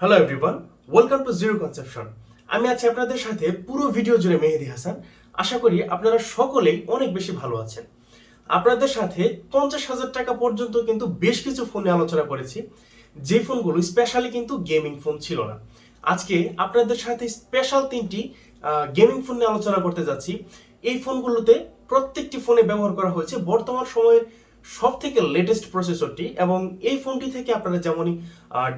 Hello everyone, welcome to zero conception. আমি আছি আপনাদের সাথে পুরো ভিডিও জুড়ে মেহেদি হাসান। আশা করি আপনারা সকলেই অনেক বেশি ভালো আছেন। আপনাদের সাথে 50,000 টাকা পর্যন্ত কিন্তু বেশ কিছু ফোনে আলোচনা করেছি, যে ফোনগুলো স্পেশালি কিন্তু গেমিং ফোন ছিল না। আজকে আপনাদের সাথে স্পেশাল তিনটি গেমিং ফোন নিয়ে আলোচনা করতে যাচ্ছি। এই ফোনগুলোতে প্রত্যেকটি ফোনে ব্যবহার করা হয়েছে বর্তমান সময়ের সব থেকে লেটেস্ট প্রসেসরটি, এবং এই ফোনটি থেকে আপনারা যেমনই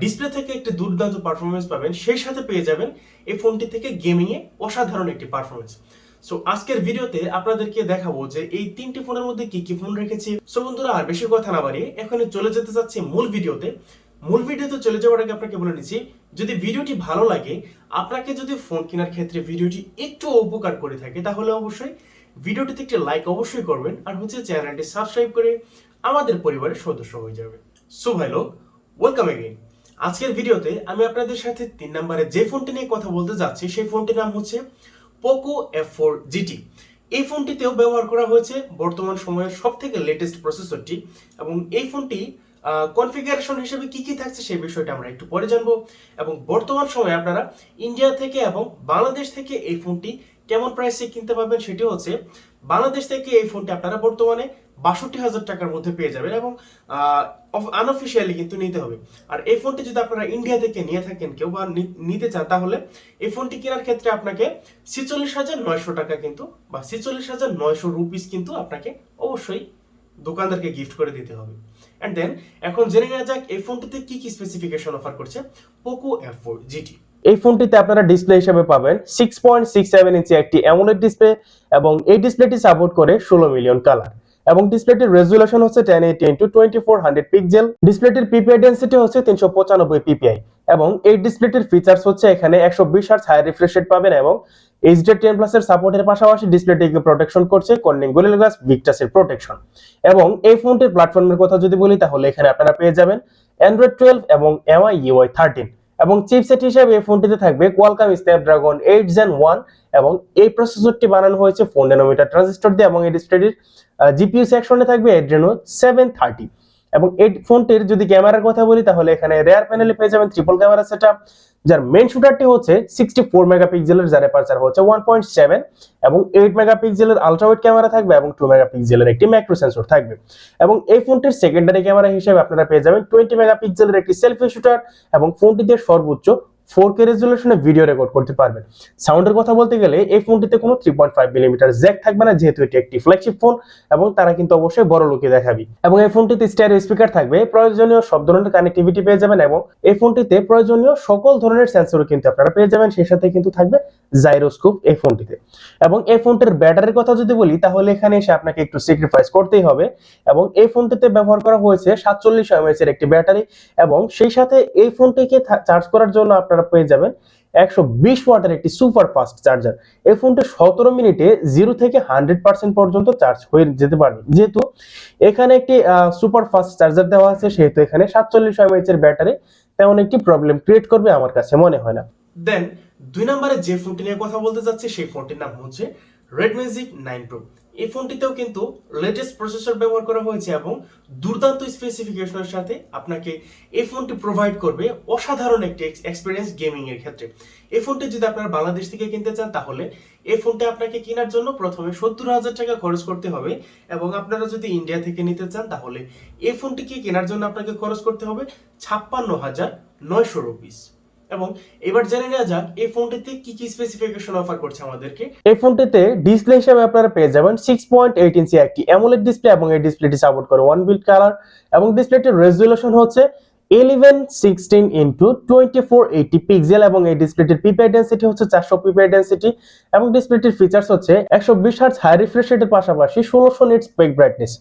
ডিসপ্লে থেকে একটি দুর্দান্ত পারফরমেন্স পাবেন, সেই সাথে পেয়ে যাবেন এই ফোনটি থেকে গেমিং এ অসাধারণ একটি পারফরমেন্স। সো আজকের ভিডিওতে আপনাদেরকে দেখাবো যে এই তিনটি ফোনের মধ্যে কি কি ফোন রেখেছি। সো বন্ধুরা, আর বেশি কথা না বাড়িয়ে এখন চলে যেতে যাচ্ছি মূল ভিডিওতে। মূল ভিডিওতে চলে যাওয়ার আগে আপনাকে বলে নিচ্ছি, যদি ভিডিওটি ভালো লাগে, আপনাকে যদি ফোন কেনার ক্ষেত্রে ভিডিওটি একটু উপকার করে থাকে, তাহলে অবশ্যই ভিডিওটিতে একটি লাইক অবশ্যই করবেন, আর চ্যানেলটি সাবস্ক্রাইব করে আমাদের পরিবারের সদস্য হয়ে যাবে। সো ভাই লোক, ওয়েলকাম এগেইন। আজকের ভিডিওতে আমি আপনাদের সাথে 3 নম্বরে যে ফোনটি নিয়ে কথা বলতে যাচ্ছি, সেই ফোনটির নাম হচ্ছে পোকো F4 GT। এই ফোনটিতেও ব্যবহার করা হয়েছে বর্তমান সময়ের সবথেকে লেটেস্ট প্রসেসরটি, এবং এই ফোনটি কনফিগারেশন হিসেবে কি কি থাকছে সেই বিষয়টা আমরা একটু পরে জানবো। এবং বর্তমান সময়ে আপনারা ইন্ডিয়া থেকে এবং বাংলাদেশ থেকে এই ফোনটি কেমন প্রাইসে কিনতে পারবেন সেটি হচ্ছে, বাংলাদেশ থেকে এই ফোনটি আপনারা বর্তমানে 62,000 টাকার মধ্যে পেয়ে যাবেন, এবং আনঅফিসিয়ালি কিন্তু নিতে হবে। আর এই ফোনটি যদি আপনারা ইন্ডিয়া থেকে নিয়ে থাকেন কেউ বা নিতে চান, তাহলে এই ফোনটি কেনার ক্ষেত্রে আপনাকে 46,900 টাকা কিন্তু, বা 46,900 রুপিস কিন্তু আপনাকে অবশ্যই দোকানদারকে গিফট করে দিতে হবে। এন্ড দেন এখন জেনে নেওয়া যাক এই ফোনটিতে কি কি স্পেসিফিকেশন অফার করছে পোকো F4 GT। এই ফোনটিতে আপনারা ডিসপ্লে হিসেবে পাবেন 6.67 ইঞ্চি একটি অ্যামোলেড ডিসপ্লে, এবং এই ডিসপ্লেটি সাপোর্ট করে 16 মিলিয়ন কালার, এবং ডিসপ্লেটির রেজুলেশন হচ্ছে 1080x2400 পিক্সেল। ডিসপ্লেটির পিপিআই ডেনসিটি হচ্ছে 395 পিপিআই, এবং এই ডিসপ্লেটির ফিচার্স হচ্ছে এখানে 120 হার্টজ হাই রিফ্রেশ রেট পাবেন, এবং HD10+ এর সাপোর্টের পাশাপাশি ডিসপ্লেটিকে প্রোটেকশন করছে কর্নিং গোরিলা গ্লাস ভিক্টাসের প্রোটেকশন। এবং এই ফোনটির প্ল্যাটফর্মের কথা যদি বলি, তাহলে এখানে আপনারা পেয়ে যাবেন Android 12 এবং MI UI 13, এবং চিপসেট হিসেবে এই ফোনটিতে থাকবে কোয়ালকম স্ন্যাপড্রাগন 8 Gen 1, এবং এই প্রসেসরটি বানানো হয়েছে 4 ন্যানোমিটার ট্রানজিস্টর দিয়ে, এবং এই ডিসপ্লেটির জিপিইউ সেকশনে থাকবে Adreno 730। এবং এই ফোনটির যদি ক্যামেরার কথা বলি, তাহলে এখানে রেয়ার প্যানেলে পেয়ে যাবেন ট্রিপল ক্যামেরা সেটআপ, যার মেইন শুটারটি হচ্ছে 64 মেগাপিক্সেলের, যার অ্যাপারচার হচ্ছে 1.7, এবং 8 মেগাপিক্সেলের আলট্রা ওয়াইড ক্যামেরা থাকবে, এবং 2 মেগাপিক্সেলের একটি ম্যাক্রো সেন্সর থাকবে। এবং এই ফোনটির সেকেন্ডারি ক্যামেরা হিসেবে আপনারা পেয়ে যাবেন 20 মেগাপিক্সেলের একটি সেলফি শুটার, এবং ফোনটিতে সর্বোচ্চ 4K রেজুলেশনে ভিডিও রেকর্ড করতে পারবেন। সাউন্ডের কথা বলতে গেলে এই ফোনটিতে কোনো 3.5 মিলিমিটার জ্যাক থাকবে না, যেহেতু এটি একটি ফ্ল্যাগশিপ ফোন, এবং তারা কিন্তু অবশ্যই বড় লোকে দেখাবে। এবং এই ফোনটিতে স্টেরিও স্পিকার থাকবে, প্রয়োজনীয় সব ধরনের কানেক্টিভিটি পেয়ে যাবেন, এবং এই ফোনটিতে প্রয়োজনীয় সকল ধরনের সেন্সরও কিন্তু আপনারা পেয়ে যাবেন, সেই সাথে কিন্তু থাকবে জাইরোস্কোপ এই ফোনটিতে। এবং এই ফোনটির ব্যাটারির কথা যদি বলি, তাহলে এখানে এসে আপনাকে একটু স্যাক্রিফাইস করতেই হবে, এবং এই ফোনটিতে ব্যবহার করা হয়েছে 47 mAh এর একটি ব্যাটারি, এবং সেই সাথে এই ফোনটিকে চার্জ করার জন্য আপনারা পেয়ে যাবেন 120 ওয়াটের একটি সুপার ফাস্ট চার্জার। এই ফোনটি 17 মিনিটে 0 থেকে 100% পর্যন্ত চার্জ হয়ে যেতে পারবে। যেহেতু এখানে একটি সুপার ফাস্ট চার্জার দেওয়া আছে, সেহেতু এখানে 47 mAh এর ব্যাটারি তেমন একটি প্রবলেম ক্রিয়েট করবে আমার কাছে মনে হয় না। দেন 2 নম্বরে যে ফোনটি নিয়ে কথা বলতে যাচ্ছি, সেই ফোনটির নাম হচ্ছে Redmi 9 Pro। এই ফোনটিতেও কিন্তু লেটেস্ট প্রসেসর ব্যবহার করা হয়েছে, এবং দুর্দান্ত স্পেসিফিকেশনের সাথে আপনাকে এই ফোনটি প্রোভাইড করবে অসাধারণ একটি এক্সপিরিয়েন্স গেমিং এর ক্ষেত্রে। এই ফোনটি যদি আপনারা বাংলাদেশ থেকে কিনতে চান, তাহলে এই ফোনটি আপনাকে কেনার জন্য প্রথমে 70,000 টাকা খরচ করতে হবে, এবং আপনারা যদি ইন্ডিয়া থেকে নিতে চান, তাহলে এই ফোনটিকে কেনার জন্য আপনাকে খরচ করতে হবে 56,900 রুপিস। এবং এবার জেনে নেওয়া যাক এই ফোনটিতে কি কি স্পেসিফিকেশন অফার করছে আমাদেরকে। এই ফোনটিতে ডিসপ্লে হিসেবে আপনারা পেয়ে যাবেন 6.8 ইঞ্চি একটি অ্যামোলেড ডিসপ্লে, এবং এই ডিসপ্লেটি সাপোর্ট করে 1 বিট কালার, এবং ডিসপ্লেটির রেজুলেশন হচ্ছে 1116x2480 পিক্সেল, এবং এই ডিসপ্লেটির পিপিআই ডেনসিটি হচ্ছে 400 পিপিআই ডেনসিটি, এবং ডিসপ্লেটির ফিচার্স হচ্ছে 120 হার্টজ হাই রিফ্রেশ রেটের পাশাপাশি 1600 নিটস পিক ব্রাইটনেস।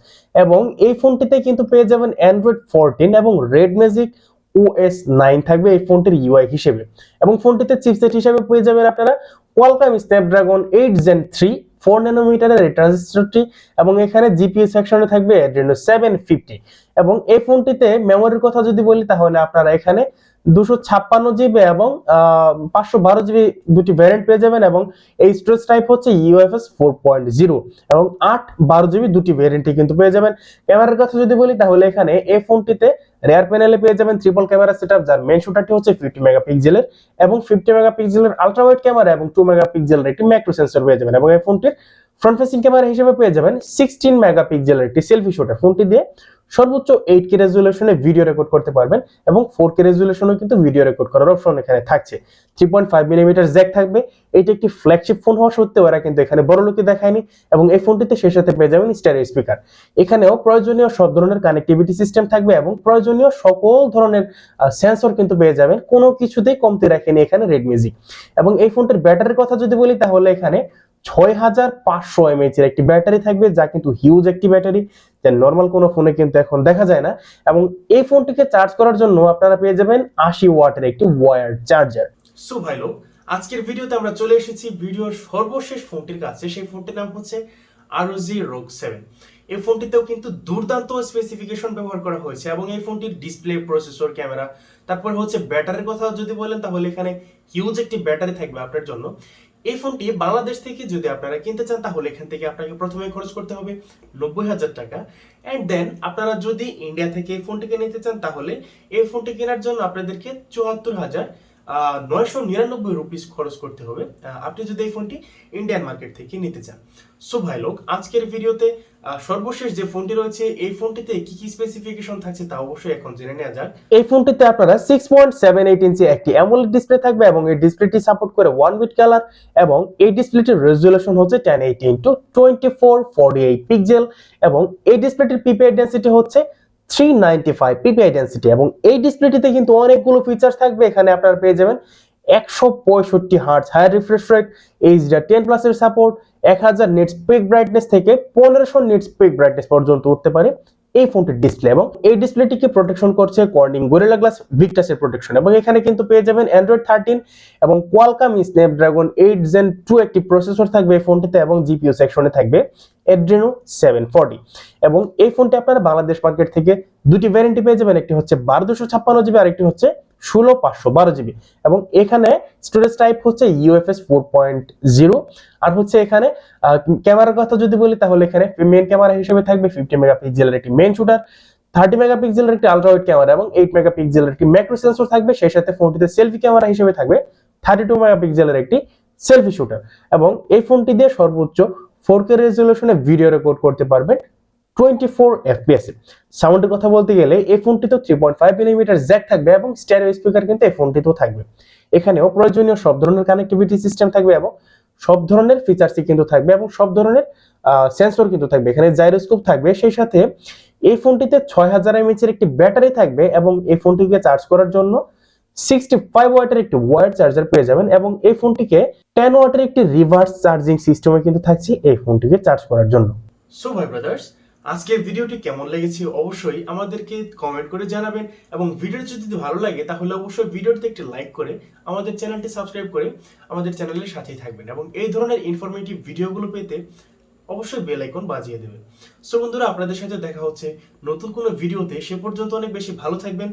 এবং এই ফোনটিতে কিন্তু পেয়ে যাবেন Android 14 এবং Red Magic OS 9 থাকবে এই ফোনটির ইউআই হিসেবে। এবং ফোনটিতে চিপসেট হিসেবে পেয়ে যাবেন আপনারা কোয়ালকম স্ন্যাপড্রাগন 8 Gen 3 4 ন্যানোমিটারের এই ট্রানজিস্টরটি, এবং এখানে জিপিইউ সেকশনে থাকবে Adreno 750। এবং এই ফোনটিতে মেমোরির কথা যদি বলি, তাহলে আপনারা এখানে 256 জিবি এবং 512 জিবি দুটি ভ্যারিয়েন্ট পেয়ে যাবেন এবং এই স্টোরেজ টাইপ হচ্ছে UFS 4.0 এবং 8/12 জিবি দুটি ভ্যারিয়েন্টই কিন্তু পেয়ে যাবেন। ক্যামেরার কথা যদি বলি তাহলে এখানে এই ফোনটিতে রেয়ার প্যানেলে পেয়ে যাবেন ট্রিপল ক্যামেরা সেটআপ, যার মেইন শুটারটি হচ্ছে 50 মেগাপিক্সেলের এবং 50 মেগাপিক্সেলের আলট্রা ওয়াইড ক্যামেরা এবং 2 মেগাপিক্সেলের একটি ম্যাক্রো সেন্সর পেয়ে যাবেন এবং এই ফোনটির ফ্রন্ট ফেসিং ক্যামেরা হিসেবে পেয়ে যাবেন 16 মেগাপিক্সেলের একটি সেলফি শুটার। ফোনটি দিয়ে সর্বোচ্চ 8K রেজুলেশনে ভিডিও রেকর্ড করতে পারবেন এবং 4K রেজুলেশনেও কিন্তু ভিডিও রেকর্ড করার অপশন এখানে থাকছে। 3.5 মিলিমিটার জ্যাক থাকবে। এটি একটি ফ্ল্যাগশিপ ফোন হওয়া সত্ত্বেও এরা কিন্তু এখানে বড় লোকে দেখায়নি এবং এই ফোনটিতে সেই সাথে পেয়ে যাবেন স্টেরিও স্পিকার। এখানেও প্রয়োজনীয় সব ধরনের কানেক্টিভিটি সিস্টেম থাকবে এবং প্রয়োজনীয় সকল ধরনের সেন্সর কিন্তু পেয়ে যাবেন। কোনো কিছুতেই কমতি রাখেনি এখানে রেড মিউজিক। এবং এই ফোনটির ব্যাটারির কথা যদি বলি তাহলে এখানে 6500 mAh এর একটি ব্যাটারি থাকবে, যা কিন্তু হিউজ একটি ব্যাটারি, যা নরমাল কোনো ফোনে কিন্তু এখন দেখা যায় না। এবং এই ফোনটিকে চার্জ করার জন্য আপনারা পেয়ে যাবেন 80 ওয়াটের একটি ওয়্যার্ড চার্জার। সো ভাই লোক, আজকের ভিডিওতে আমরা চলে এসেছি ভিডিওর সর্বশেষ ফোনটির কাছে। সেই ফোনটির নাম হচ্ছে ROG ROG 7। এই ফোনটিতেও কিন্তু দুর্দান্ত স্পেসিফিকেশন ব্যবহার করা হয়েছে এবং এই ফোনটির ডিসপ্লে, প্রসেসর, ক্যামেরা, তারপর হচ্ছে ব্যাটারির কথা যদি বলেন তাহলে এখানে হিউজ একটি ব্যাটারি থাকবে আপনার জন্য। এই ফোনটি বাংলাদেশ থেকে যদি আপনারা কিনতে চান তাহলে এখান থেকে আপনাকে প্রথমে খরচ করতে হবে 90,000 টাকা। অ্যান্ড দেন আপনারা যদি ইন্ডিয়া থেকে এই ফোনটিকে নিতে চান তাহলে এই ফোনটি কেনার জন্য আপনাদেরকে 74,999 রুপিস খরচ করতে হবে আপনি যদি এই ফোনটি ইন্ডিয়ান মার্কেট থেকে নিতে চান। সো ভাই লোক, আজকের ভিডিওতে সর্বশেষ যে ফোনটি রয়েছে এই ফোনটিতে কি কি স্পেসিফিকেশন থাকছে তা অবশ্যই এখন জেনে নেওয়া যাক। এই ফোনটিতে আপনারা 6.78 ইঞ্চি একটি অ্যামোলেড ডিসপ্লে থাকবে এবং এই ডিসপ্লেটি সাপোর্ট করে 1 বিট কালার এবং এই ডিসপ্লেটির রেজুলেশন হচ্ছে 1080x2448 পিক্সেল এবং এই ডিসপ্লেটির পিপিআই ডেনসিটি হচ্ছে 395 পিপিআই ডেনসিটি এবং এই ডিসপ্লেটিতে কিন্তু অনেকগুলো ফিচার্স থাকবে। এখানে আপনারা পেয়ে যাবেন 165 hertz high refresh rate, HDR10+ এর সাপোর্ট, 1000 নিটস পিক ব্রাইটনেস থেকে 1500 নিটস পিক ব্রাইটনেস পর্যন্ত উঠতে পারে এই ফোনটির ডিসপ্লে এবং এই ডিসপ্লেটিকে প্রোটেকশন করছে কর্নিং গরিলা গ্লাস ভিক্টাসের প্রোটেকশন এবং এখানে কিন্তু পেয়ে যাবেন Android 13 এবং কোয়ালকম স্ন্যাপড্রাগন 8 Gen 2 একটি প্রসেসর থাকবে এই ফোনটিতে এবং জিপিইউ সেকশনে থাকবে Adreno 740 এবং এই ফোনটি আপনারা বাংলাদেশ মার্কেট থেকে দুটি ভ্যারিয়েন্ট পেয়ে যাবেন, একটি হচ্ছে 12256 জিবি আর একটি হচ্ছে 16512 জিবি এবং এখানে স্টোরেজ টাইপ হচ্ছে UFS 4.0 আর হচ্ছে এখানে ক্যামেরার কথা যদি বলি তাহলে এখানে মেইন ক্যামেরা হিসেবে থাকবে 50 মেগাপিক্সেলের একটি মেইন শুটার, 30 মেগাপিক্সেলের একটি আলট্রা ওয়াইড ক্যামেরা এবং 8 মেগাপিক্সেলের একটি ম্যাক্রো সেন্সর থাকবে। সেই সাথে ফোনটিতে সেলফি ক্যামেরা হিসেবে থাকবে 32 মেগাপিক্সেলের একটি সেলফি শুটার এবং এই ফোনটি দিয়ে সর্বোচ্চ 4K রেজুলেশনে ভিডিও রেকর্ড করতে পারবেন 24 FPS এ। সাউন্ডের কথা বলতে গেলে এই ফোনটিতে 3.5 মিলিমিটার জ্যাক থাকবে এবং স্টেরিও স্পিকার কিন্তু এই ফোনটিতেও থাকবে। এখানেও প্রয়োজনীয় সব ধরনের কানেক্টিভিটি সিস্টেম থাকবে এবং সব ধরনের ফিচার্সই কিন্তু থাকবে এবং সব ধরনের সেন্সর কিন্তু থাকবে। এখানে জাইরোস্কোপ থাকবে। সেই সাথে এই ফোনটিতে 6000 mAh এর একটি ব্যাটারি থাকবে এবং এই ফোনটিকে চার্জ করার জন্য 65 ওয়াটের একটি ওয়্যার্ড চার্জার পেয়ে যাবেন এবং এই ফোনটিকে 10 ওয়াটের একটি রিভার্স চার্জিং সিস্টেমে কিন্তু থাকছে এই ফোনটিকে চার্জ করার জন্য। সো ভাই ব্রাদার্স, আজকের ভিডিওটি কেমন লেগেছে অবশ্যই আমাদেরকে কমেন্ট করে জানাবেন এবং ভিডিওটি যদি ভালো লাগে তাহলে অবশ্যই ভিডিওটিতে একটি লাইক করে আমাদের চ্যানেলটি সাবস্ক্রাইব করে আমাদের চ্যানেলের সাথেই থাকবেন এবং এই ধরনের ইনফরমেটিভ ভিডিওগুলো পেতে অবশ্যই বেল আইকন বাজিয়ে দেবেন। সো বন্ধুরা, আপনাদের সাথে দেখা হচ্ছে নতুন কোনো ভিডিওতে। সে পর্যন্ত অনেক বেশি ভালো থাকবেন।